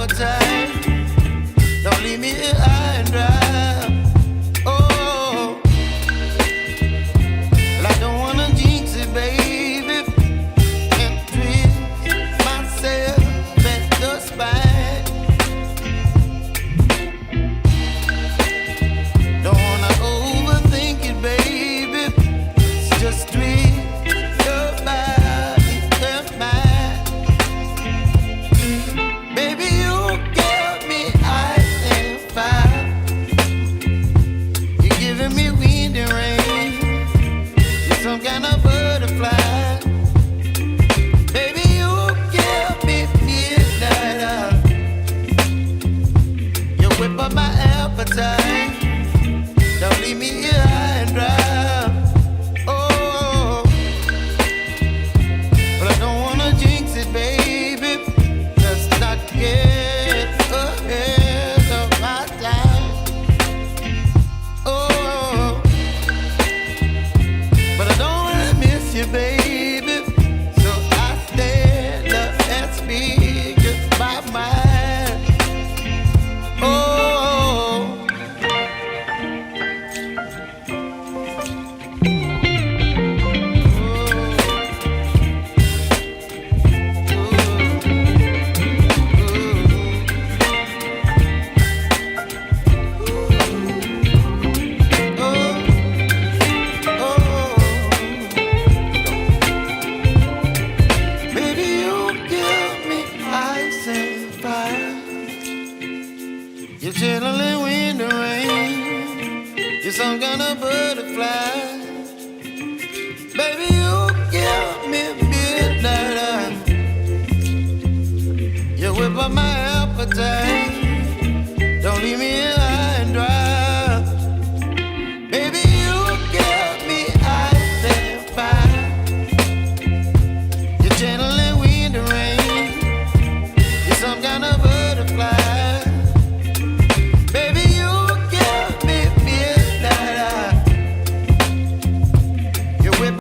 appetite. Don't leave me here high and dry. Oh, well, I don't wanna jinx it, baby, and twist myself at the spine. Don't wanna overthink it, baby. It's just twist your body and mine. Baby, you give me ice and fire. You're giving me wind and rain. You're some kind of butterfly. Baby, you give me midnight. You whip up my appetite. Don't leave me here high and dry. Oh, but I don't wanna jinx it, baby. Let's not get ahead of my time. Oh, but I don't wanna miss you, baby. So I stand up and speak just my mind. Oh. You're chilling wind and rain. You're some kind of butterfly. Baby, you give me midnight. You whip up my appetite.